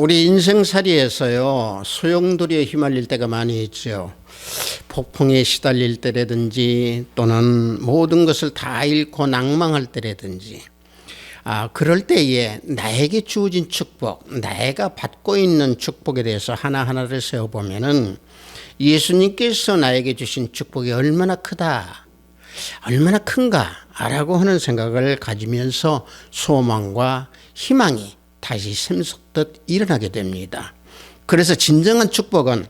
우리 인생살이에서요, 소용돌이에 휘말릴 때가 많이 있죠. 폭풍에 시달릴 때라든지 또는 모든 것을 다 잃고 낭망할 때라든지, 그럴 때에 나에게 주어진 축복, 내가 받고 있는 축복에 대해서 하나하나를 세워보면은 예수님께서 나에게 주신 축복이 얼마나 크다, 얼마나 큰가라고 하는 생각을 가지면서 소망과 희망이 다시 샘솟듯 일어나게 됩니다. 그래서 진정한 축복은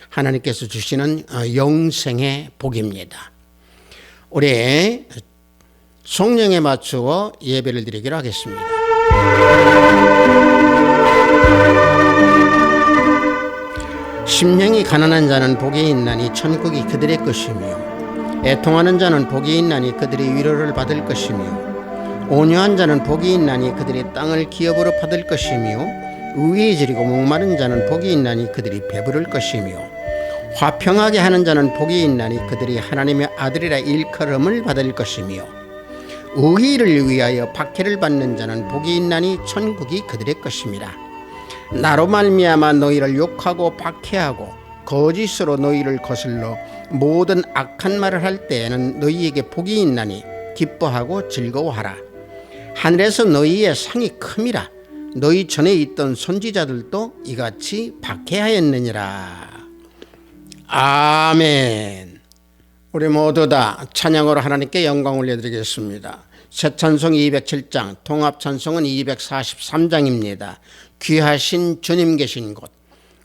하나님께서 주시는 영생의 복입니다. 우리 성령에 맞추어 예배를 드리기로 하겠습니다. 심령이 가난한 자는 복이 있나니 천국이 그들의 것이며, 애통하는 자는 복이 있나니 그들이 위로를 받을 것이며, 온유한 자는 복이 있나니 그들이 땅을 기업으로 받을 것이며, 의에 지리고 목마른 자는 복이 있나니 그들이 배부를 것이며, 화평하게 하는 자는 복이 있나니 그들이 하나님의 아들이라 일컬음을 받을 것이며, 의의를 위하여 박해를 받는 자는 복이 있나니 천국이 그들의 것입니다. 나로 말미암아 너희를 욕하고 박해하고 거짓으로 너희를 거슬러 모든 악한 말을 할 때에는 너희에게 복이 있나니 기뻐하고 즐거워하라. 하늘에서 너희의 상이 큼이라. 너희 전에 있던 선지자들도 이같이 박해하였느니라. 아멘. 우리 모두 다 찬양으로 하나님께 영광 올려드리겠습니다. 새 찬송 207장, 통합 찬송은 243장입니다. 귀하신 주님 계신 곳,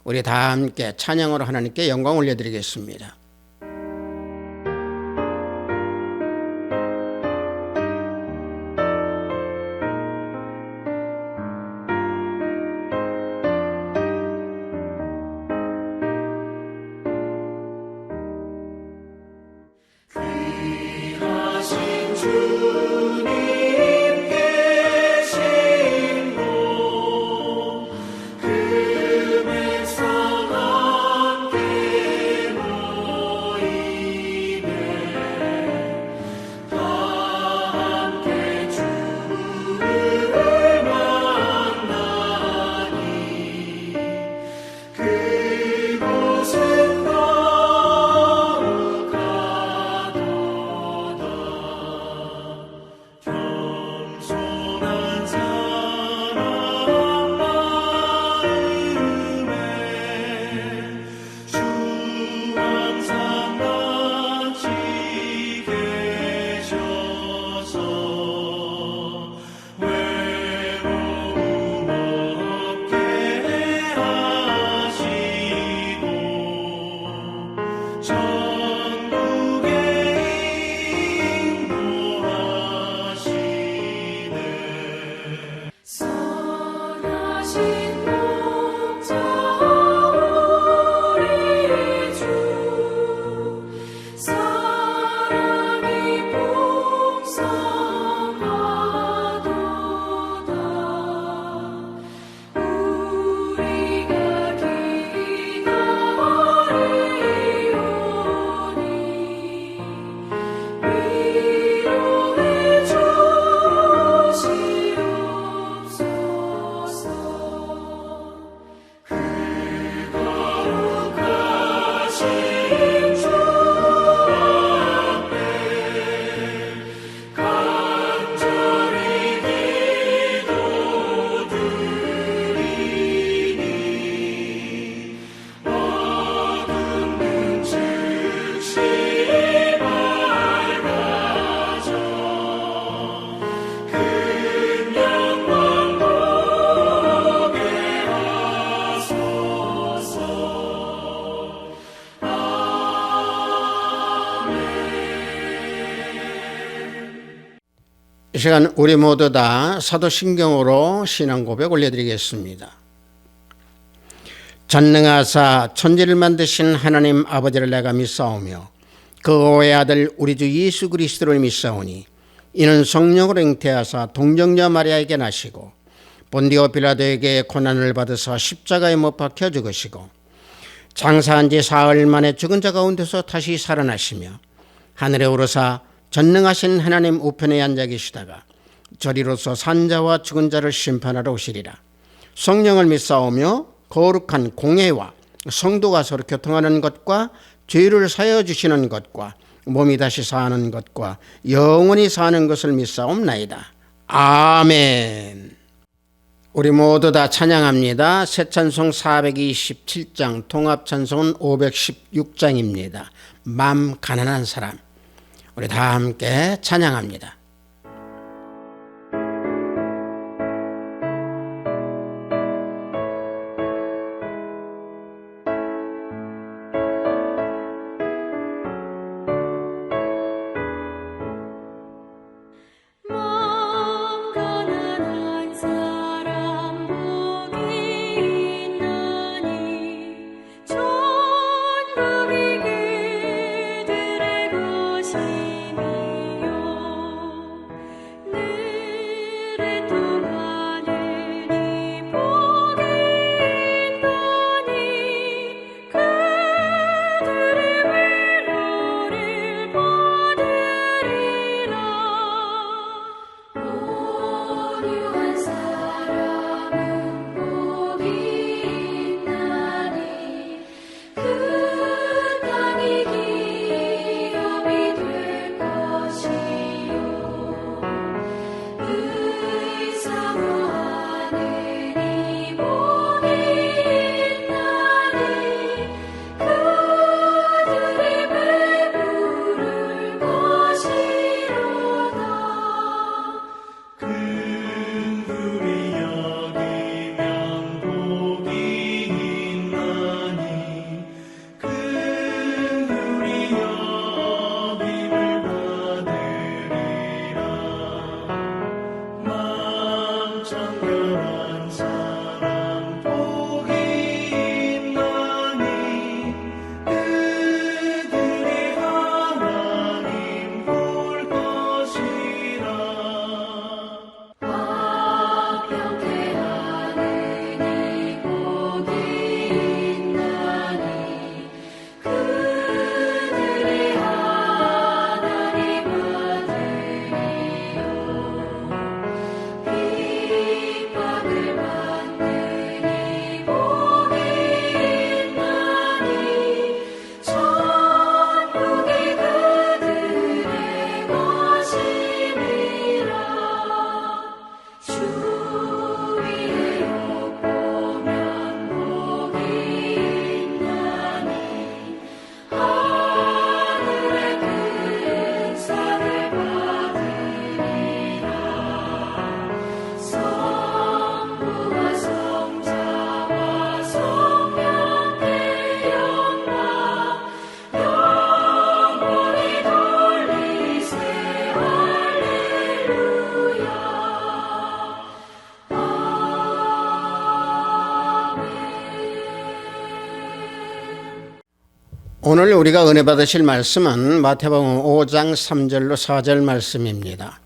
우리 다 함께 찬양으로 하나님께 영광 올려드리겠습니다. 이 시간 우리 모두 다 사도신경으로 신앙 고백 올려드리겠습니다. 전능하사 천지를 만드신 하나님 아버지를 내가 믿사오며 그 오의 아들 우리 주 예수 그리스도를 믿사오니 이는 성령으로 잉태하사 동정녀 마리아에게 나시고 본디오 빌라도에게 고난을 받으사 십자가에 못 박혀 죽으시고 장사한 지 사흘 만에 죽은 자 가운데서 다시 살아나시며 하늘에 오르사 전능하신 하나님 우편에 앉아 계시다가 저리로서 산자와 죽은 자를 심판하러 오시리라. 성령을 믿사오며 거룩한 공예와 성도가 서로 교통하는 것과 죄를 사여 주시는 것과 몸이 다시 사는 것과 영원히 사는 것을 믿사옵나이다. 아멘. 우리 모두 다 찬양합니다. 새 찬송 427장, 통합 찬송은 516장입니다. 맘 가난한 사람. 우리 다 함께 찬양합니다. 오늘 우리가 은혜 받으실 말씀은 마태복음 5장 3절로 4절 말씀입니다.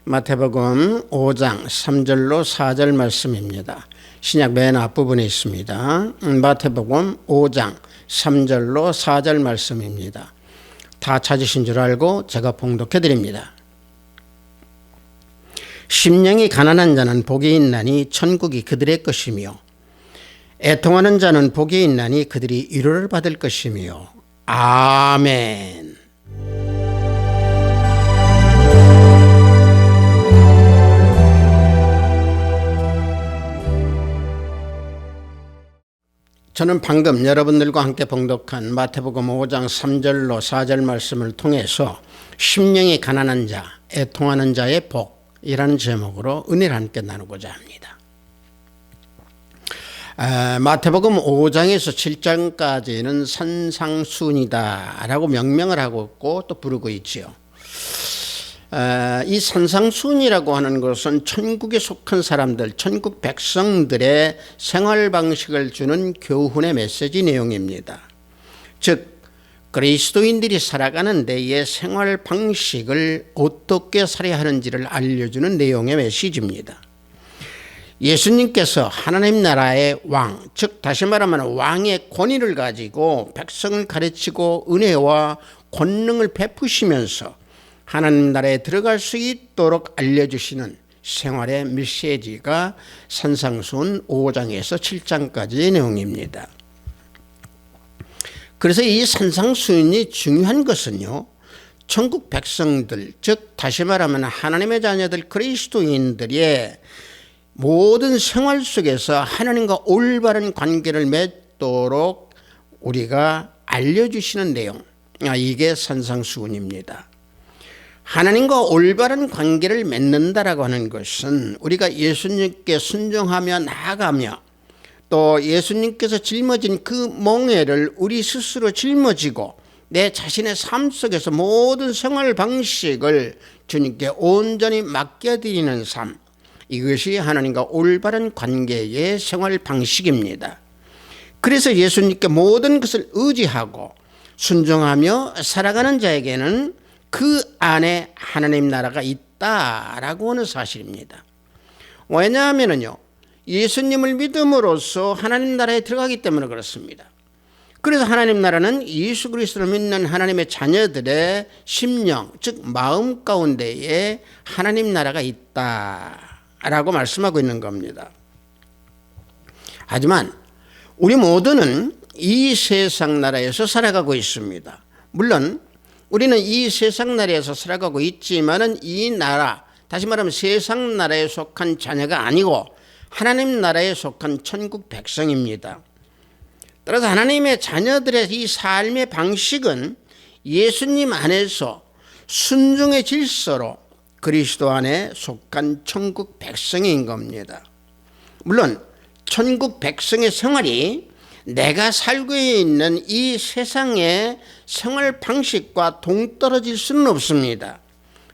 마태복음 5장 3절로 4절 말씀입니다. 신약 맨 앞부분에 있습니다. 마태복음 5장 3절로 4절 말씀입니다. 다 찾으신 줄 알고 제가 봉독해 드립니다. 심령이 가난한 자는 복이 있나니 천국이 그들의 것이며 애통하는 자는 복이 있나니 그들이 위로를 받을 것이며 아멘. 저는 방금 여러분들과 함께 봉독한 마태복음 5장 3절로 4절 말씀을 통해서 심령이 가난한 자, 애통하는 자의 복이라는 제목으로 은혜를 함께 나누고자 합니다. 마태복음 5장에서 7장까지는 산상순이다라고 명명을 하고 있고 또 부르고 있지요. 이 산상순이라고 하는 것은 천국에 속한 사람들, 천국 백성들의 생활 방식을 주는 교훈의 메시지 내용입니다. 즉 그리스도인들이 살아가는 데의 생활 방식을 어떻게 살아야 하는지를 알려주는 내용의 메시지입니다. 예수님께서 하나님 나라의 왕, 즉 다시 말하면 왕의 권위를 가지고 백성을 가르치고 은혜와 권능을 베푸시면서 하나님 나라에 들어갈 수 있도록 알려주시는 생활의 메시지가 산상수훈 5장에서 7장까지의 내용입니다. 그래서 이 산상수훈이 중요한 것은요, 천국 백성들, 즉 다시 말하면 하나님의 자녀들 그리스도인들의 모든 생활 속에서 하나님과 올바른 관계를 맺도록 우리가 알려주시는 내용, 이게 산상수훈입니다. 하나님과 올바른 관계를 맺는다라고 하는 것은 우리가 예수님께 순종하며 나아가며 또 예수님께서 짊어진 그 멍에를 우리 스스로 짊어지고 내 자신의 삶 속에서 모든 생활 방식을 주님께 온전히 맡겨드리는 삶, 이것이 하나님과 올바른 관계의 생활 방식입니다. 그래서 예수님께 모든 것을 의지하고 순종하며 살아가는 자에게는 그 안에 하나님 나라가 있다라고 하는 사실입니다. 왜냐하면요, 예수님을 믿음으로써 하나님 나라에 들어가기 때문에 그렇습니다. 그래서 하나님 나라는 예수 그리스도를 믿는 하나님의 자녀들의 심령, 즉 마음 가운데에 하나님 나라가 있다라고 말씀하고 있는 겁니다. 하지만 우리 모두는 이 세상 나라에서 살아가고 있습니다. 물론 우리는 이 세상 나라에서 살아가고 있지만은 이 나라, 다시 말하면 세상 나라에 속한 자녀가 아니고 하나님 나라에 속한 천국 백성입니다. 따라서 하나님의 자녀들의 이 삶의 방식은 예수님 안에서 순종의 질서로 그리스도 안에 속한 천국 백성인 겁니다. 물론 천국 백성의 생활이 내가 살고 있는 이 세상의 생활 방식과 동떨어질 수는 없습니다.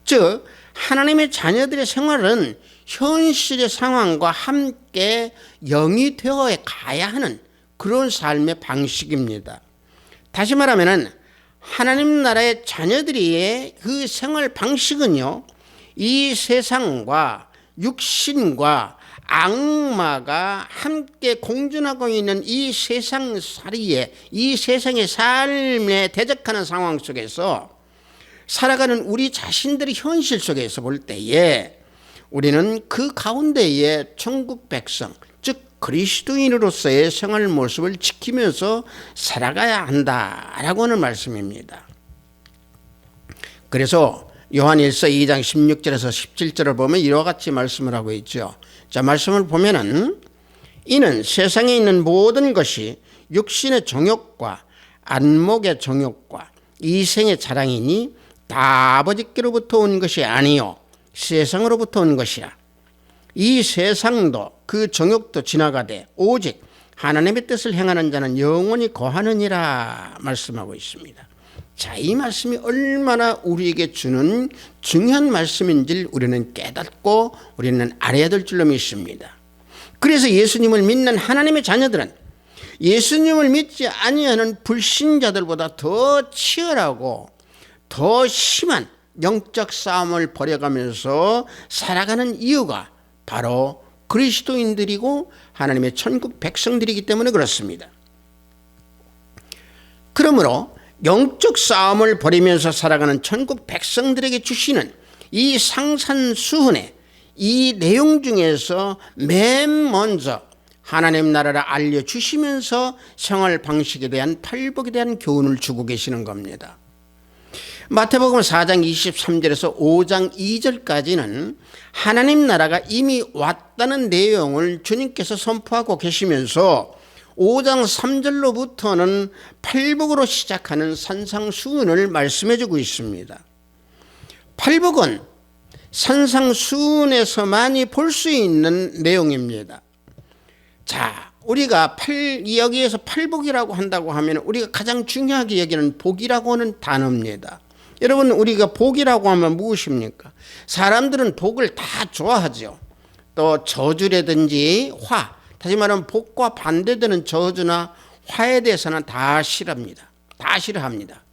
즉 하나님의 자녀들의 생활은 현실의 상황과 함께 영이 되어 가야 하는 그런 삶의 방식입니다. 다시 말하면 하나님 나라의 자녀들의 그 생활 방식은요, 이 세상과 육신과 악마가 함께 공존하고 있는 이 세상살이에, 이 세상의 삶에 대적하는 상황 속에서 살아가는 우리 자신들의 현실 속에서 볼 때에 우리는 그 가운데에 천국 백성, 즉 그리스도인으로서의 생활 모습을 지키면서 살아가야 한다라고 하는 말씀입니다. 그래서 요한일서 2장 16절에서 17절을 보면 이와 같이 말씀을 하고 있죠. 자, 말씀을 보면은 이는 세상에 있는 모든 것이 육신의 정욕과 안목의 정욕과 이생의 자랑이니 다 아버지께로부터 온 것이 아니요 세상으로부터 온 것이라. 이 세상도 그 정욕도 지나가되 오직 하나님의 뜻을 행하는 자는 영원히 거하느니라 말씀하고 있습니다. 자, 이 말씀이 얼마나 우리에게 주는 중요한 말씀인지를 우리는 깨닫고 우리는 알아야 될 줄로 믿습니다. 그래서 예수님을 믿는 하나님의 자녀들은 예수님을 믿지 아니하는 불신자들보다 더 치열하고 더 심한 영적 싸움을 벌여가면서 살아가는 이유가 바로 그리스도인들이고 하나님의 천국 백성들이기 때문에 그렇습니다. 그러므로 영적 싸움을 벌이면서 살아가는 천국 백성들에게 주시는 이 상산수훈의 이 내용 중에서 맨 먼저 하나님 나라를 알려주시면서 생활 방식에 대한 팔복에 대한 교훈을 주고 계시는 겁니다. 마태복음 4장 23절에서 5장 2절까지는 하나님 나라가 이미 왔다는 내용을 주님께서 선포하고 계시면서 5장 3절로부터는 팔복으로 시작하는 산상수훈을 말씀해 주고 있습니다. 팔복은 산상수훈에서만이 볼 수 있는 내용입니다. 자, 우리가 여기에서 팔복이라고 한다고 하면 우리가 가장 중요하게 여기는 복이라고 하는 단어입니다. 여러분, 우리가 복이라고 하면 무엇입니까? 사람들은 복을 다 좋아하죠. 또 저주라든지 화, 다시 말하면 복과 반대되는 저주나 화에 대해서는 다 싫어합니다. 다 싫어합니다.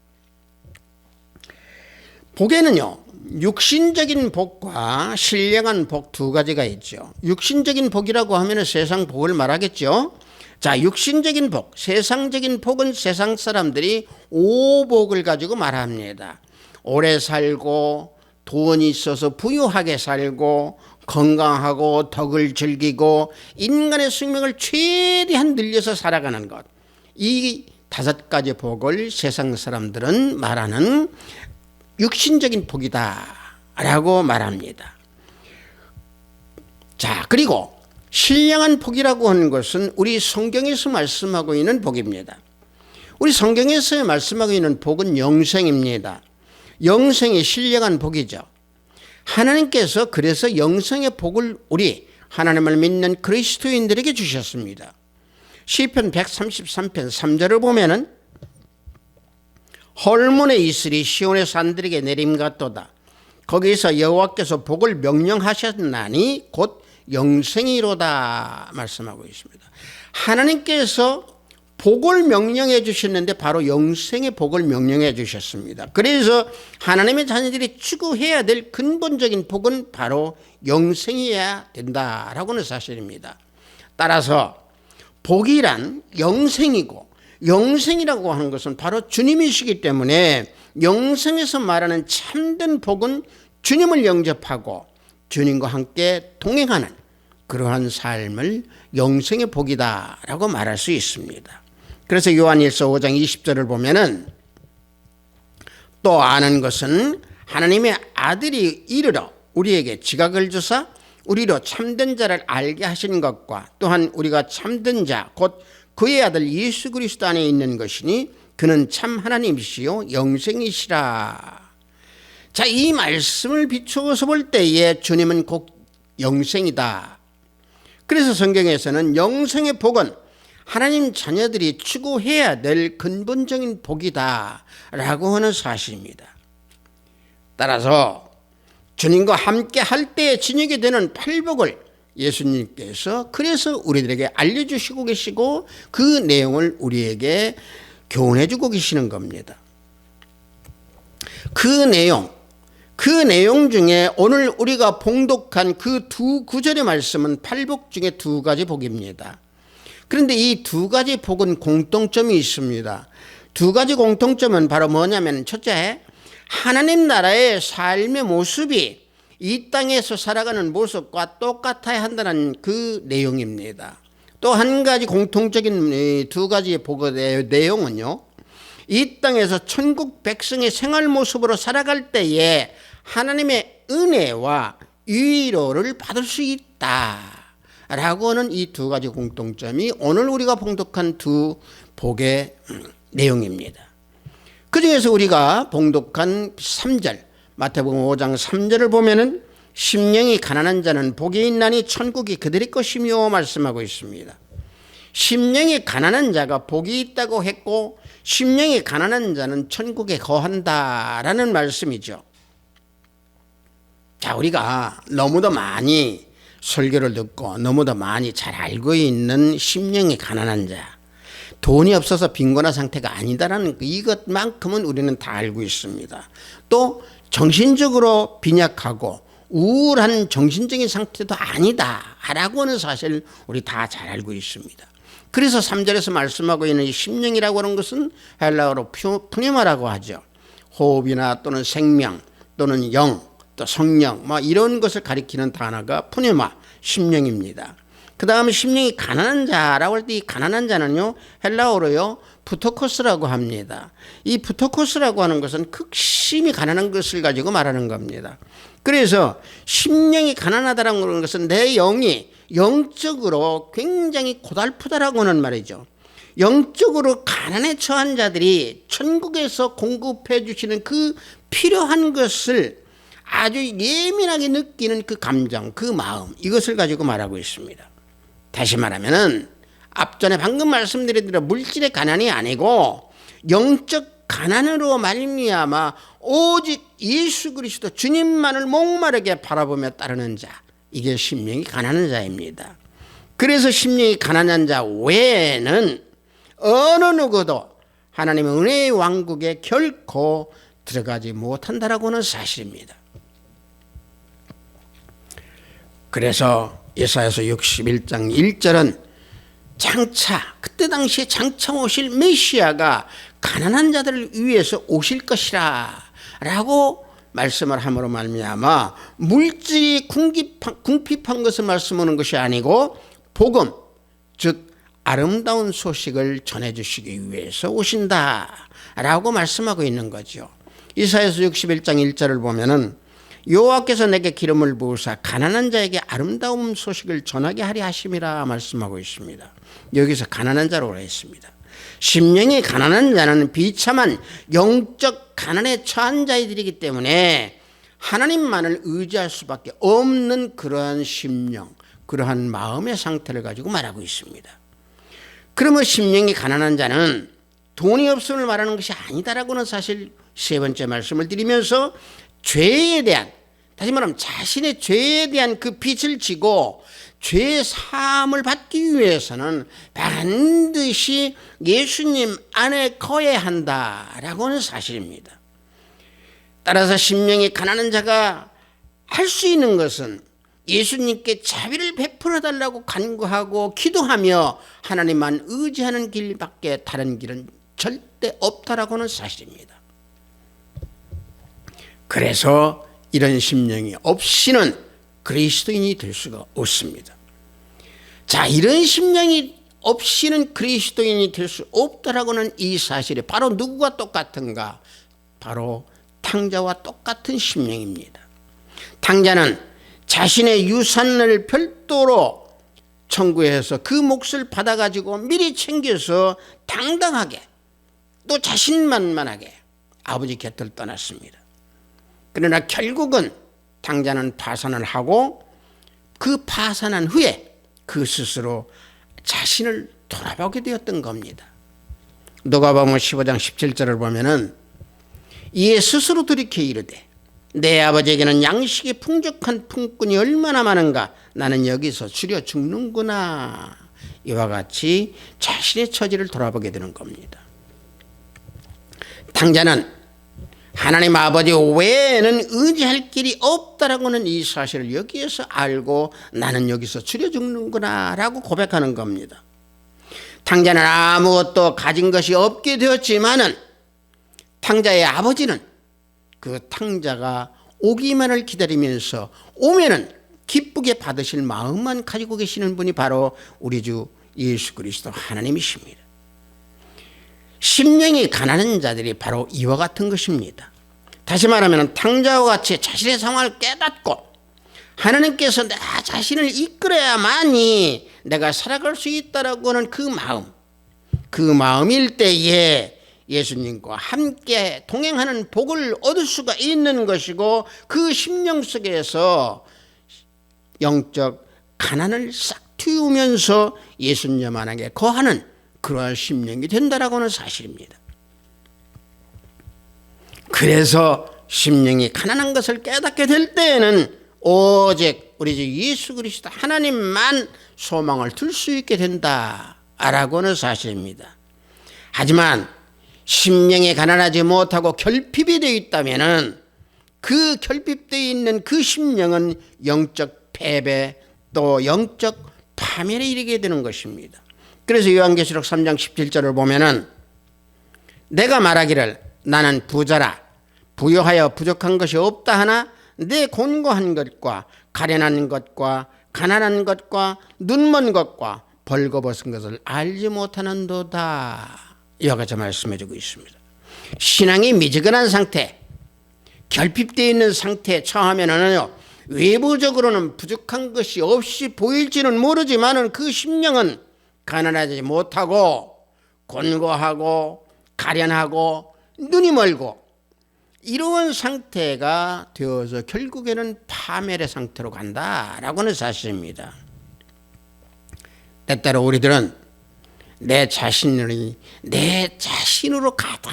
복에는요, 육신적인 복과 신령한 복 두 가지가 있죠. 육신적인 복이라고 하면 세상 복을 말하겠죠. 자, 육신적인 복, 세상적인 복은 세상 사람들이 오복을 가지고 말합니다. 오래 살고 돈이 있어서 부유하게 살고 건강하고 덕을 즐기고 인간의 생명을 최대한 늘려서 살아가는 것. 이 5가지 복을 세상 사람들은 말하는 육신적인 복이다 라고 말합니다. 자, 그리고 신령한 복이라고 하는 것은 우리 성경에서 말씀하고 있는 복입니다. 우리 성경에서 말씀하고 있는 복은 영생입니다. 영생이 신령한 복이죠. 하나님께서 그래서 영생의 복을 우리 하나님을 믿는 그리스도인들에게 주셨습니다. 시편 133편 3절을 보면은 헐몬의 이슬이 시온의 산들에게 내림 같도다. 거기서 여호와께서 복을 명령하셨나니 곧 영생이로다 말씀하고 있습니다. 하나님께서 복을 명령해 주셨는데 바로 영생의 복을 명령해 주셨습니다. 그래서 하나님의 자녀들이 추구해야 될 근본적인 복은 바로 영생이어야 된다라고는 사실입니다. 따라서 복이란 영생이고 영생이라고 하는 것은 바로 주님이시기 때문에 영생에서 말하는 참된 복은 주님을 영접하고 주님과 함께 동행하는 그러한 삶을 영생의 복이다라고 말할 수 있습니다. 그래서 요한일서 5장 20절을 보면은 또 아는 것은 하나님의 아들이 이르러 우리에게 지각을 주사 우리로 참된 자를 알게 하신 것과 또한 우리가 참된 자 곧 그의 아들 예수 그리스도 안에 있는 것이니 그는 참 하나님이시요 영생이시라. 자, 이 말씀을 비추어서 볼 때에 주님은 곧 영생이다. 그래서 성경에서는 영생의 복은 하나님 자녀들이 추구해야 될 근본적인 복이다 라고 하는 사실입니다. 따라서 주님과 함께 할 때에 지니게 되는 팔복을 예수님께서 그래서 우리들에게 알려주시고 계시고 그 내용을 우리에게 교훈해 주고 계시는 겁니다. 그 내용 중에 오늘 우리가 봉독한 그 2구절의 말씀은 팔복 중에 2가지 복입니다. 그런데 이 2가지 복은 공통점이 있습니다. 2가지 공통점은 바로 뭐냐면 첫째, 하나님 나라의 삶의 모습이 이 땅에서 살아가는 모습과 똑같아야 한다는 그 내용입니다. 또 한 가지 공통적인 2가지의 복의 내용은요, 이 땅에서 천국 백성의 생활 모습으로 살아갈 때에 하나님의 은혜와 위로를 받을 수 있다라고 하는 이 2가지 공통점이 오늘 우리가 봉독한 2 복의 내용입니다. 그 중에서 우리가 봉독한 3절 마태복음 5장 3절을 보면은 심령이 가난한 자는 복이 있나니 천국이 그들의 것이며 말씀하고 있습니다. 심령이 가난한 자가 복이 있다고 했고 심령이 가난한 자는 천국에 거한다라는 말씀이죠. 자, 우리가 너무도 많이 설교를 듣고 너무도 많이 잘 알고 있는 심령이 가난한 자, 돈이 없어서 빈곤한 상태가 아니다라는 이것만큼은 우리는 다 알고 있습니다. 또 정신적으로 빈약하고 우울한 정신적인 상태도 아니다라고 하는 사실을 우리 다 잘 알고 있습니다. 그래서 3절에서 말씀하고 있는 이 심령이라고 하는 것은 헬라어로 푸니마라고 하죠. 호흡이나 또는 생명 또는 영 또 성령 이런 것을 가리키는 단어가 푸니마, 심령입니다. 그 다음에 심령이 가난한 자라고 할 때 이 가난한 자는요 헬라어로요 부토코스라고 합니다. 이 부토코스라고 하는 것은 극심히 가난한 것을 가지고 말하는 겁니다. 그래서 심령이 가난하다는 것은 내 영이 영적으로 굉장히 고달프다라고 하는 말이죠. 영적으로 가난에 처한 자들이 천국에서 공급해 주시는 그 필요한 것을 아주 예민하게 느끼는 그 감정, 그 마음, 이것을 가지고 말하고 있습니다. 다시 말하면은 앞전에 방금 말씀드린 대로 물질의 가난이 아니고 영적 가난으로 말미암아 오직 예수 그리스도 주님만을 목마르게 바라보며 따르는 자, 이게 심령이 가난한 자입니다. 그래서 심령이 가난한 자 외에는 어느 누구도 하나님의 은혜의 왕국에 결코 들어가지 못한다라고 하는 사실입니다. 그래서 예사야서 61장 1절은 장차 그때 당시에 장차 오실 메시아가 가난한 자들을 위해서 오실 것이라 라고 말씀을 함으로 말미암아 물질이 궁핍한 것을 말씀하는 것이 아니고 복음, 즉 아름다운 소식을 전해주시기 위해서 오신다라고 말씀하고 있는 거죠. 이사야서 61장 1절을 보면은 여호와께서 내게 기름을 부으사 가난한 자에게 아름다운 소식을 전하게 하려 하심이라 말씀하고 있습니다. 여기서 가난한 자로 했습니다. 심령이 가난한 자는 비참한 영적 가난에 처한 자들이기 때문에 하나님만을 의지할 수밖에 없는 그러한 심령, 그러한 마음의 상태를 가지고 말하고 있습니다. 그러면 심령이 가난한 자는 돈이 없음을 말하는 것이 아니다라고는 사실 세 번째 말씀을 드리면서 죄에 대한, 다시 말하면 자신의 죄에 대한 그 빚을 지고 죄 사함을 받기 위해서는 반드시 예수님 안에 거해야 한다라고는 사실입니다. 따라서 심령이 가난한 자가 할 수 있는 것은 예수님께 자비를 베풀어 달라고 간구하고 기도하며 하나님만 의지하는 길밖에 다른 길은 절대 없다라고는 사실입니다. 그래서 이런 심령이 없이는 그리스도인이 될 수가 없습니다. 자, 이런 심령이 없이는 그리스도인이 될 수 없다라고는 이 사실이 바로 누구와 똑같은가? 바로 탕자와 똑같은 심령입니다. 탕자는 자신의 유산을 별도로 청구해서 그 몫을 받아가지고 미리 챙겨서 당당하게 또 자신만만하게 아버지 곁을 떠났습니다. 그러나 결국은 탕자는 파산을 하고 그 파산한 후에 그 스스로 자신을 돌아보게 되었던 겁니다. 누가복음 15장 17절을 보면은 이에 스스로 돌이켜 이르되 내 아버지에게는 양식이 풍족한 품꾼이 얼마나 많은가, 나는 여기서 줄여 죽는구나. 이와 같이 자신의 처지를 돌아보게 되는 겁니다. 탕자는 하나님 아버지 외에는 의지할 길이 없다라고는 이 사실을 여기에서 알고 나는 여기서 줄여 죽는구나 라고 고백하는 겁니다. 탕자는 아무것도 가진 것이 없게 되었지만은 탕자의 아버지는 그 탕자가 오기만을 기다리면서 오면은 기쁘게 받으실 마음만 가지고 계시는 분이 바로 우리 주 예수 그리스도 하나님이십니다. 심령이 가난한 자들이 바로 이와 같은 것입니다. 다시 말하면 탕자와 같이 자신의 상황을 깨닫고 하나님께서 나 자신을 이끌어야만이 내가 살아갈 수 있다라고 하는 그 마음일 때에 예수님과 함께 동행하는 복을 얻을 수가 있는 것이고 그 심령 속에서 영적 가난을 싹 틔우면서 예수님 안에 거하는 그러한 심령이 된다라고 하는 사실입니다. 그래서 심령이 가난한 것을 깨닫게 될 때에는 오직 우리 주 예수 그리스도 하나님만 소망을 둘 수 있게 된다라고 하는 사실입니다. 하지만 심령이 가난하지 못하고 결핍이 되어 있다면은 그 결핍되어 있는 그 심령은 영적 패배 또 영적 파멸에 이르게 되는 것입니다. 그래서 요한계시록 3장 17절을 보면은 내가 말하기를 나는 부자라 부요하여 부족한 것이 없다 하나 내 곤고한 것과 가련한 것과 가난한 것과 눈먼 것과 벌거벗은 것을 알지 못하는도다. 이와 같이 말씀해 주고 있습니다. 신앙이 미지근한 상태, 결핍되어 있는 상태에 처하면은 외부적으로는 부족한 것이 없이 보일지는 모르지만은 그 심령은 가난하지 못하고 곤고하고 가련하고 눈이 멀고 이러한 상태가 되어서 결국에는 파멸의 상태로 간다라고 하는 사실입니다. 때때로 우리들은 내 자신으로 가득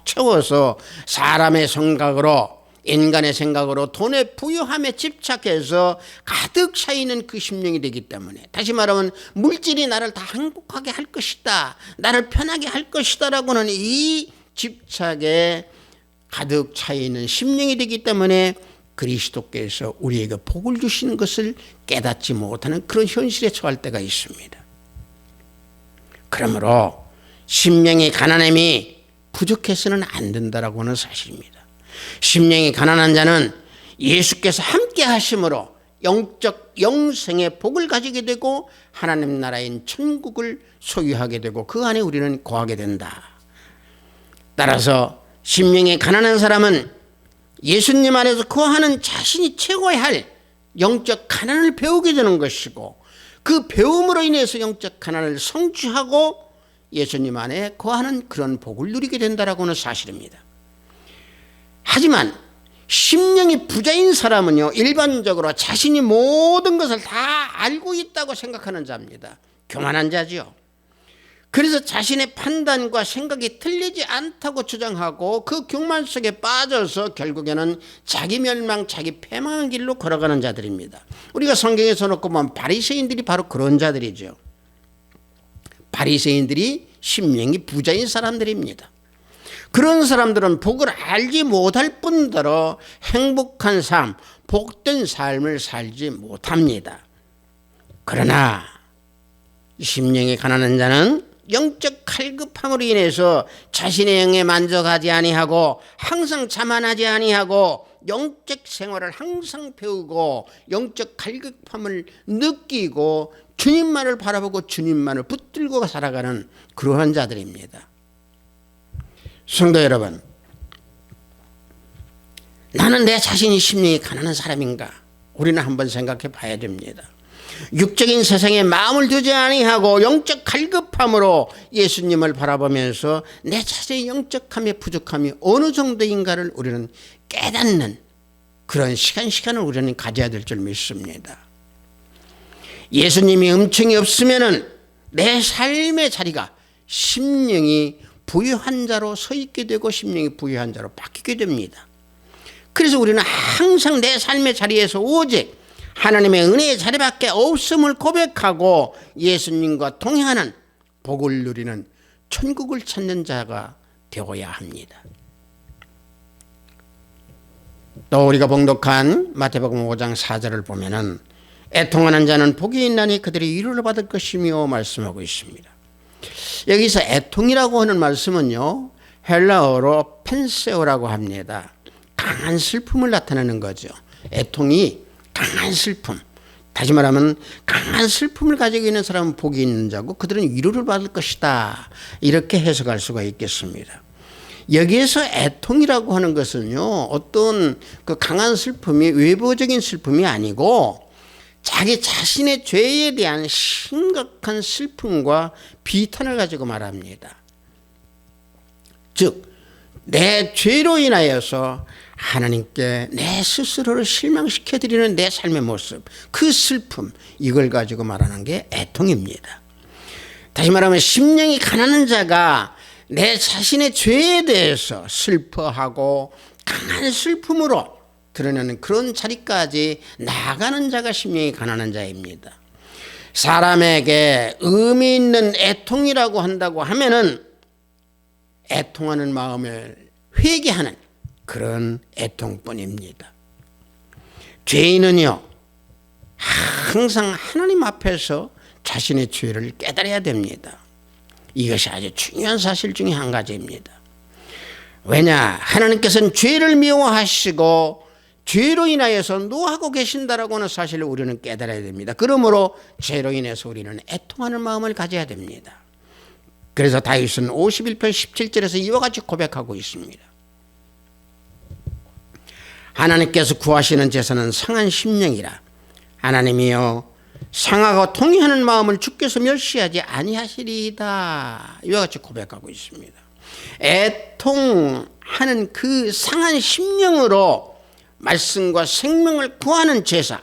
채워서 사람의 생각으로 인간의 생각으로 돈의 부유함에 집착해서 가득 차 있는 그 심령이 되기 때문에 다시 말하면 물질이 나를 다 행복하게 할 것이다, 나를 편하게 할 것이다 라고는 이 집착에 가득 차 있는 심령이 되기 때문에 그리스도께서 우리에게 복을 주시는 것을 깨닫지 못하는 그런 현실에 처할 때가 있습니다. 그러므로 심령이 가난함이 부족해서는 안 된다라고 하는 사실입니다. 심령이 가난한 자는 예수께서 함께 하심으로 영적 영생의 복을 가지게 되고 하나님 나라인 천국을 소유하게 되고 그 안에 우리는 거하게 된다. 따라서 심령이 가난한 사람은 예수님 안에서 거하는 자신이 채워야 할 영적 가난을 배우게 되는 것이고 그 배움으로 인해서 영적 가난을 성취하고 예수님 안에 거하는 그런 복을 누리게 된다라고 하는 사실입니다. 하지만 심령이 부자인 사람은요, 일반적으로 자신이 모든 것을 다 알고 있다고 생각하는 자입니다. 교만한 자지요. 그래서 자신의 판단과 생각이 틀리지 않다고 주장하고 그 교만 속에 빠져서 결국에는 자기 멸망, 자기 패망의 길로 걸어가는 자들입니다. 우리가 성경에서 놓고 보면 바리새인들이 바로 그런 자들이죠. 바리새인들이 심령이 부자인 사람들입니다. 그런 사람들은 복을 알지 못할 뿐더러 행복한 삶, 복된 삶을 살지 못합니다. 그러나 심령이 가난한 자는 영적 갈급함으로 인해서 자신의 영에 만족하지 아니하고 항상 자만하지 아니하고 영적 생활을 항상 배우고 영적 갈급함을 느끼고 주님만을 바라보고 주님만을 붙들고 살아가는 그러한 자들입니다. 성도 여러분, 나는 내 자신이 심령이 가난한 사람인가? 우리는 한번 생각해 봐야 됩니다. 육적인 세상에 마음을 두지 아니하고 영적 갈급함으로 예수님을 바라보면서 내 자신의 영적함의 부족함이 어느 정도인가를 우리는 깨닫는 그런 시간을 우리는 가져야 될 줄 믿습니다. 예수님이 음청이 없으면은 내 삶의 자리가 심령이 부유한 자로 서 있게 되고 심령이 부유한 자로 바뀌게 됩니다. 그래서 우리는 항상 내 삶의 자리에서 오직 하나님의 은혜의 자리밖에 없음을 고백하고 예수님과 동행하는 복을 누리는 천국을 찾는 자가 되어야 합니다. 또 우리가 봉독한 마태복음 5장 4절을 보면은 애통하는 자는 복이 있나니 그들이 위로를 받을 것이며 말씀하고 있습니다. 여기서 애통이라고 하는 말씀은요, 헬라어로 펜세오라고 합니다. 강한 슬픔을 나타내는 거죠. 애통이 강한 슬픔, 다시 말하면 강한 슬픔을 가지고 있는 사람은 복이 있는 자고 그들은 위로를 받을 것이다, 이렇게 해석할 수가 있겠습니다. 여기에서 애통이라고 하는 것은요, 어떤 그 강한 슬픔이 외부적인 슬픔이 아니고 자기 자신의 죄에 대한 심각한 슬픔과 비탄을 가지고 말합니다. 즉, 내 죄로 인하여서 하나님께 내 스스로를 실망시켜드리는 내 삶의 모습, 그 슬픔, 이걸 가지고 말하는 게 애통입니다. 다시 말하면 심령이 가난한 자가 내 자신의 죄에 대해서 슬퍼하고 강한 슬픔으로 드러내는 그런 자리까지 나아가는 자가 심령이 가난한 자입니다. 사람에게 의미 있는 애통이라고 한다고 하면은 애통하는 마음을 회개하는 그런 애통뿐입니다. 죄인은요, 항상 하나님 앞에서 자신의 죄를 깨달아야 됩니다. 이것이 아주 중요한 사실 중에 한 가지입니다. 왜냐, 하나님께서는 죄를 미워하시고 죄로 인하여서 노하고 계신다라고 하는 사실을 우리는 깨달아야 됩니다. 그러므로 죄로 인해서 우리는 애통하는 마음을 가져야 됩니다. 그래서 다윗은 51편 17절에서 이와 같이 고백하고 있습니다. 하나님께서 구하시는 제사는 상한 심령이라. 하나님이여, 상하고 통회하는 마음을 주께서 멸시하지 아니하시리이다. 이와 같이 고백하고 있습니다. 애통하는 그 상한 심령으로 말씀과 생명을 구하는 제사,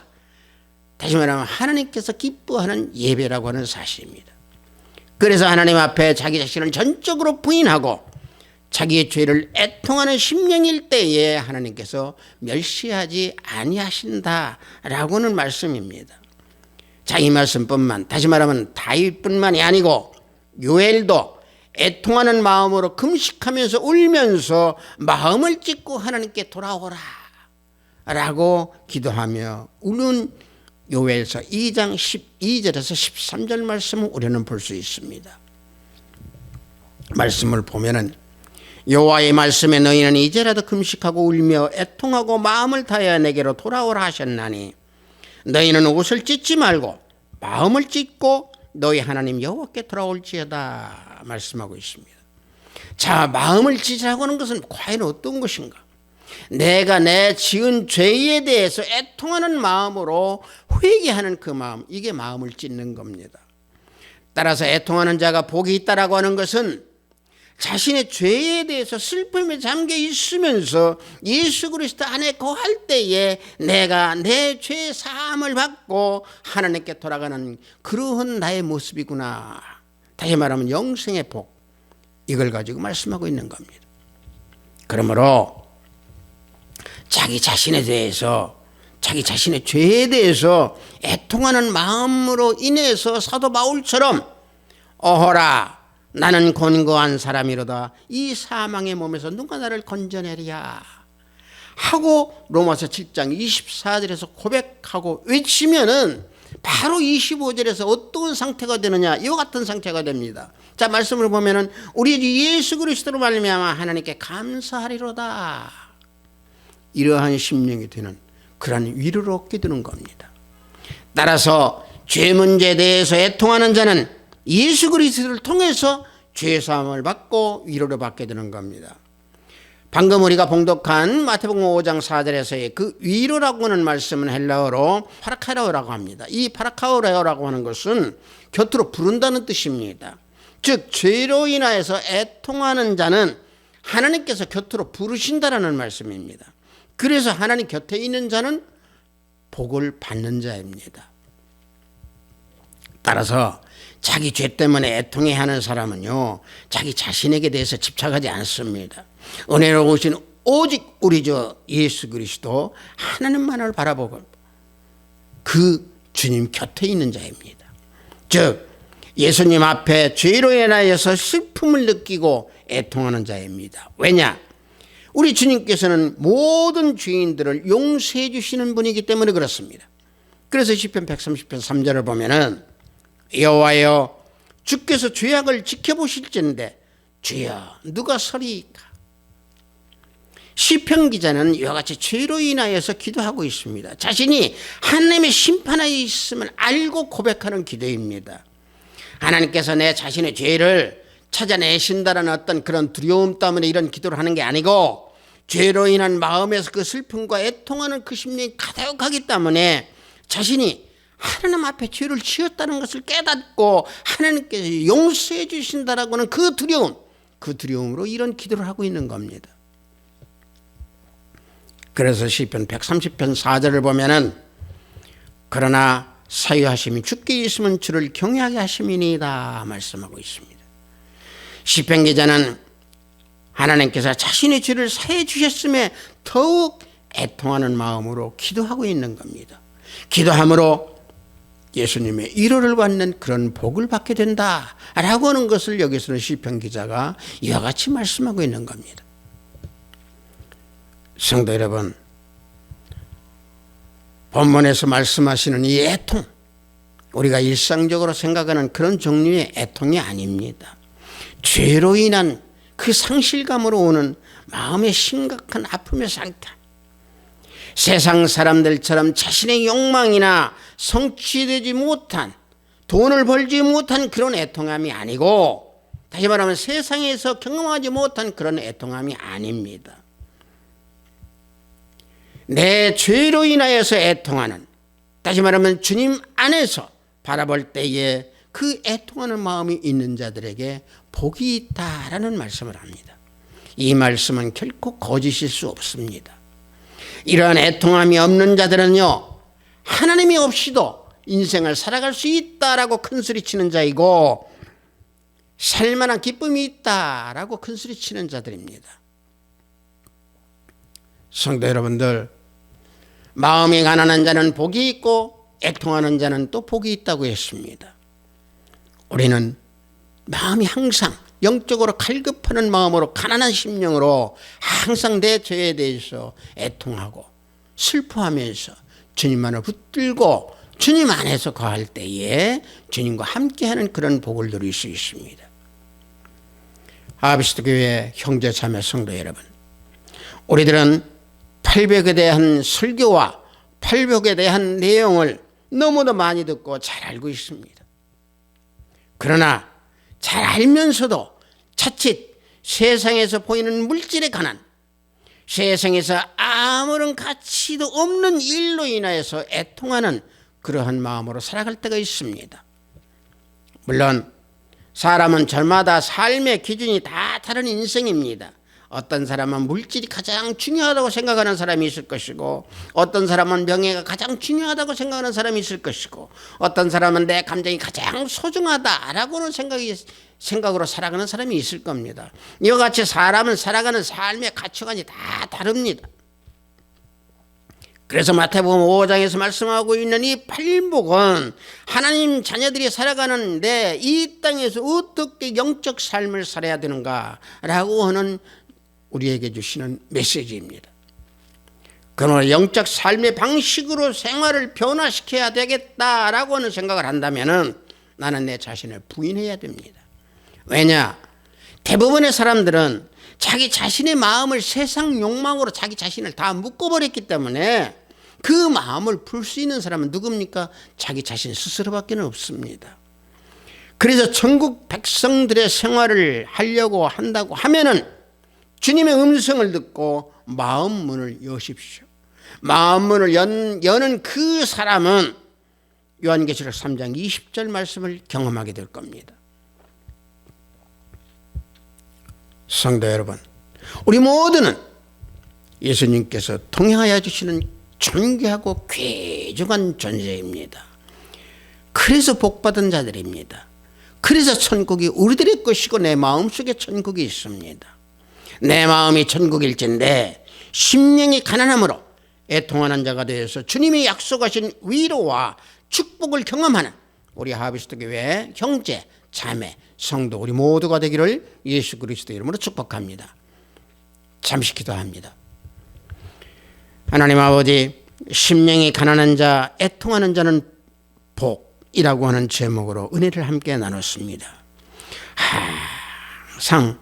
다시 말하면 하나님께서 기뻐하는 예배라고 하는 사실입니다. 그래서 하나님 앞에 자기 자신을 전적으로 부인하고 자기의 죄를 애통하는 심령일 때에 하나님께서 멸시하지 아니하신다라고는 말씀입니다. 자, 이 말씀뿐만, 다시 말하면 다윗뿐만이 아니고 요엘도 애통하는 마음으로 금식하면서 울면서 마음을 찢고 하나님께 돌아오라 라고 기도하며 우는 요엘서 2장 12절에서 13절 말씀을 우리는 볼 수 있습니다. 말씀을 보면은 여호와의 말씀에 너희는 이제라도 금식하고 울며 애통하고 마음을 다하여 내게로 돌아오라 하셨나니 너희는 옷을 찢지 말고 마음을 찢고 너희 하나님 여호와께 돌아올지어다 말씀하고 있습니다. 자, 마음을 찢으라고 하는 것은 과연 어떤 것인가? 내가 내 지은 죄에 대해서 애통하는 마음으로 회개하는 그 마음, 이게 마음을 찢는 겁니다. 따라서 애통하는 자가 복이 있다라고 하는 것은 자신의 죄에 대해서 슬픔에 잠겨 있으면서 예수 그리스도 안에 거할 때에 내가 내 죄 사함을 받고 하나님께 돌아가는 그러한 나의 모습이구나. 다시 말하면 영생의 복, 이걸 가지고 말씀하고 있는 겁니다. 그러므로 자기 자신에 대해서, 자기 자신의 죄에 대해서 애통하는 마음으로 인해서 사도 바울처럼 어허라 나는 곤고한 사람이로다 이 사망의 몸에서 누가 나를 건져내랴 하고 로마서 7장 24절에서 고백하고 외치면은 바로 25절에서 어떤 상태가 되느냐, 이와 같은 상태가 됩니다. 자, 말씀을 보면은 우리 주 예수 그리스도로 말미암아 하나님께 감사하리로다, 이러한 심령이 되는 그러한 위로를 얻게 되는 겁니다. 따라서 죄 문제에 대해서 애통하는 자는 예수 그리스도를 통해서 죄사함을 받고 위로를 받게 되는 겁니다. 방금 우리가 봉독한 마태복음 5장 4절에서의 그 위로라고 하는 말씀은 헬라어로 파라카레오라고 합니다. 이 파라카레오라고 하는 것은 곁으로 부른다는 뜻입니다. 즉 죄로 인하여서 애통하는 자는 하나님께서 곁으로 부르신다라는 말씀입니다. 그래서 하나님 곁에 있는 자는 복을 받는 자입니다. 따라서 자기 죄 때문에 애통해하는 사람은요, 자기 자신에게 대해서 집착하지 않습니다. 은혜로우신 오직 우리 주 예수 그리스도 하나님만을 바라보고 그 주님 곁에 있는 자입니다. 즉 예수님 앞에 죄로 인하여서 슬픔을 느끼고 애통하는 자입니다. 왜냐? 우리 주님께서는 모든 죄인들을 용서해 주시는 분이기 때문에 그렇습니다. 그래서 시편 130편 3절을 보면은 여호와여 주께서 죄악을 지켜보실진데 주여 누가 서리이까? 시편 기자는 이와 같이 죄로 인하여서 기도하고 있습니다. 자신이 하나님의 심판하에 있음을 알고 고백하는 기도입니다. 하나님께서 내 자신의 죄를 찾아내신다는 어떤 그런 두려움 때문에 이런 기도를 하는 게 아니고 죄로 인한 마음에서 그 슬픔과 애통하는 그 심령이 가득하기 때문에 자신이 하나님 앞에 죄를 지었다는 것을 깨닫고 하나님께서 용서해 주신다라고 하는 그 두려움, 그 두려움으로 이런 기도를 하고 있는 겁니다. 그래서 시편 130편 4절을 보면은 그러나 사유하심이 주께 있으면 주를 경외하게 하심이니이다 말씀하고 있습니다. 시편 기자는 하나님께서 자신의 죄를 사해 주셨음에 더욱 애통하는 마음으로 기도하고 있는 겁니다. 기도함으로 예수님의 위로를 받는 그런 복을 받게 된다라고 하는 것을 여기서는 시편 기자가 이와 같이 말씀하고 있는 겁니다. 성도 여러분, 본문에서 말씀하시는 이 애통, 우리가 일상적으로 생각하는 그런 종류의 애통이 아닙니다. 죄로 인한 그 상실감으로 오는 마음의 심각한 아픔의 상태, 세상 사람들처럼 자신의 욕망이나 성취되지 못한, 돈을 벌지 못한 그런 애통함이 아니고, 다시 말하면 세상에서 경험하지 못한 그런 애통함이 아닙니다. 내 죄로 인하여서 애통하는, 다시 말하면 주님 안에서 바라볼 때에 그 애통하는 마음이 있는 자들에게 복이 있다라는 말씀을 합니다. 이 말씀은 결코 거짓일 수 없습니다. 이러한 애통함이 없는 자들은요, 하나님이 없이도 인생을 살아갈 수 있다라고 큰소리치는 자이고 살만한 기쁨이 있다라고 큰소리치는 자들입니다. 성도 여러분들, 마음이 가난한 자는 복이 있고 애통하는 자는 또 복이 있다고 했습니다. 우리는 마음이 항상 영적으로 갈급하는 마음으로 가난한 심령으로 항상 내 죄에 대해서 애통하고 슬퍼하면서 주님만을 붙들고 주님 안에서 거할 때에 주님과 함께하는 그런 복을 누릴 수 있습니다. 하비스트 교회 형제 자매 성도 여러분, 우리들은 팔복에 대한 설교와 팔복에 대한 내용을 너무도 많이 듣고 잘 알고 있습니다. 그러나 잘 알면서도 자칫 세상에서 보이는 물질에 관한, 세상에서 아무런 가치도 없는 일로 인하여서 애통하는 그러한 마음으로 살아갈 때가 있습니다. 물론 사람은 저마다 삶의 기준이 다 다른 인생입니다. 어떤 사람은 물질이 가장 중요하다고 생각하는 사람이 있을 것이고, 어떤 사람은 명예가 가장 중요하다고 생각하는 사람이 있을 것이고, 어떤 사람은 내 감정이 가장 소중하다라고는 생각으로 살아가는 사람이 있을 겁니다. 이와 같이 사람은 살아가는 삶의 가치관이 다 다릅니다. 그래서 마태복음 5장에서 말씀하고 있는 이 팔복은 하나님 자녀들이 살아가는데 이 땅에서 어떻게 영적 삶을 살아야 되는가라고 하는 우리에게 주시는 메시지입니다. 그러나 영적 삶의 방식으로 생활을 변화시켜야 되겠다라고 하는 생각을 한다면 나는 내 자신을 부인해야 됩니다. 왜냐? 대부분의 사람들은 자기 자신의 마음을 세상 욕망으로 자기 자신을 다 묶어버렸기 때문에 그 마음을 풀 수 있는 사람은 누굽니까? 자기 자신 스스로밖에 없습니다. 그래서 천국 백성들의 생활을 하려고 한다고 하면은 주님의 음성을 듣고 마음 문을 여십시오. 마음 문을 여는 그 사람은 요한계시록 3장 20절 말씀을 경험하게 될 겁니다. 성도 여러분, 우리 모두는 예수님께서 통행하여 주시는 존귀하고 귀중한 존재입니다. 그래서 복받은 자들입니다. 그래서 천국이 우리들의 것이고 내 마음속에 천국이 있습니다. 내 마음이 천국일진데 심령이 가난함으로 애통하는 자가 되어서 주님이 약속하신 위로와 축복을 경험하는 우리 하비스트 교회 형제 자매 성도 우리 모두가 되기를 예수 그리스도 이름으로 축복합니다. 잠시 기도합니다. 하나님 아버지, 심령이 가난한 자, 애통하는 자는 복이라고 하는 제목으로 은혜를 함께 나눴습니다. 항상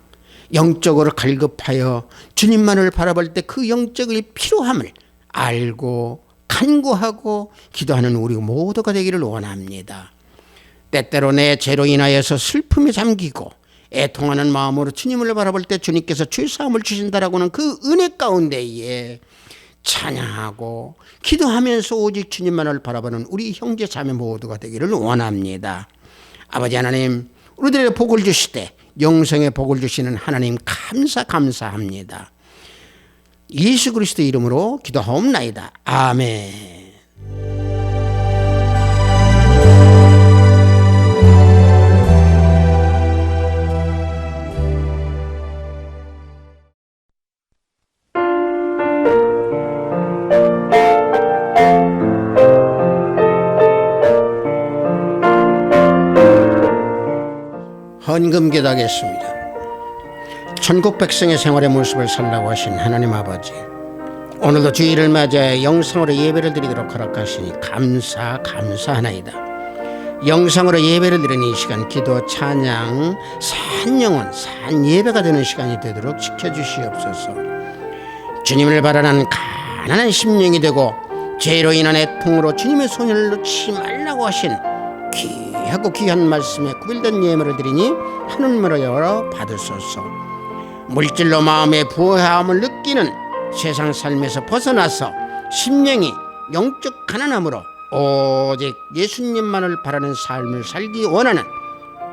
영적으로 갈급하여 주님만을 바라볼 때 그 영적의 필요함을 알고 간구하고 기도하는 우리 모두가 되기를 원합니다. 때때로 내 죄로 인하여서 슬픔에 잠기고 애통하는 마음으로 주님을 바라볼 때 주님께서 죄사함을 주신다라고는 그 은혜 가운데에 찬양하고 기도하면서 오직 주님만을 바라보는 우리 형제 자매 모두가 되기를 원합니다. 아버지 하나님, 우리들에게 복을 주시되 영생의 복을 주시는 하나님 감사합니다. 예수 그리스도 이름으로 기도하옵나이다. 아멘. 헌금 기도하겠습니다. 천국 백성의 생활의 모습을 살라고 하신 하나님 아버지, 오늘도 주일을 맞이해 영상으로 예배를 드리도록 허락하시니 감사하나이다. 영상으로 예배를 드리는 이 시간 기도 찬양 산영혼 산예배가 되는 시간이 되도록 지켜주시옵소서. 주님을 바라는 가난한 심령이 되고 죄로 인한 애통으로 주님의 손을 놓지 말라고 하신 귀하고 귀한 말씀에 구별된 예물을 드리니 하늘문을 열어 받으소서. 물질로 마음의 부요함을 느끼는 세상 삶에서 벗어나서 심령이 영적 가난함으로 오직 예수님만을 바라는 삶을 살기 원하는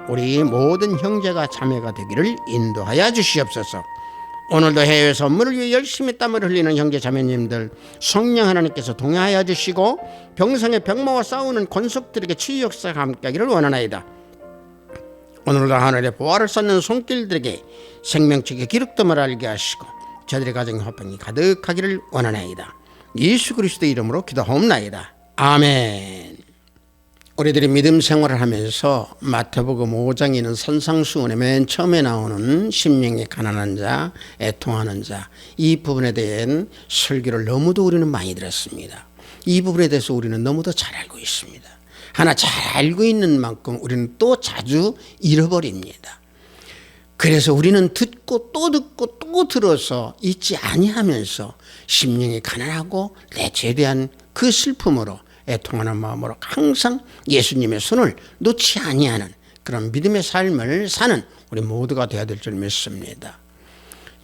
우리 모든 형제가 자매가 되기를 인도하여 주시옵소서. 오늘도 해외 선물을 위해 열심히 땀을 흘리는 형제 자매님들 성령 하나님께서 동행하여 주시고 병상의 병마와 싸우는 권속들에게 치유 역사가 함께하기를 원하나이다. 오늘도 하늘의 보화를 쌓는 손길들에게 생명책의 기록됨을 알게 하시고 저들의 가정에 화평이 가득하기를 원하나이다. 예수 그리스도 이름으로 기도하옵나이다. 아멘. 우리들이 믿음 생활을 하면서 마태복음 5장에 있는 산상수훈의 맨 처음에 나오는 심령이 가난한 자, 애통하는 자, 이 부분에 대한 설교를 너무도 우리는 많이 들었습니다. 이 부분에 대해서 우리는 너무도 잘 알고 있습니다. 하나 잘 알고 있는 만큼 우리는 또 자주 잃어버립니다. 그래서 우리는 듣고 또 들어서 잊지 아니하면서 심령이 가난하고 내 죄에 대한 그 슬픔으로 애통하는 마음으로 항상 예수님의 손을 놓지 아니하는 그런 믿음의 삶을 사는 우리 모두가 되어야 될 줄 믿습니다.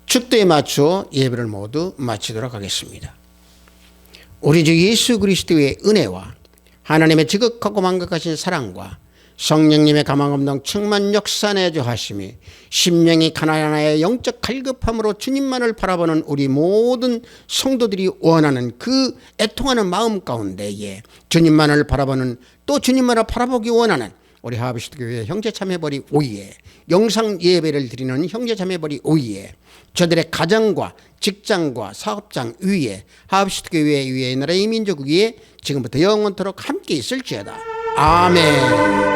축도에 맞춰 예배를 모두 마치도록 하겠습니다. 우리 주 예수 그리스도의 은혜와 하나님의 지극하고 만극하신 사랑과 성령님의 가망없는 충만 역사 내주 하심이 심령이 가난하여 영적 갈급함으로 주님만을 바라보는 우리 모든 성도들이 원하는 그 애통하는 마음 가운데에 주님만을 바라보는 또 주님만을 바라보기 원하는 우리 하브시트교회 형제자매벌이 오이에 영상 예배를 드리는 형제자매벌이 오이에 저들의 가정과 직장과 사업장 위에 하브시트교회 위에 나라의 민족 위에 지금부터 영원토록 함께 있을지어다. 아멘.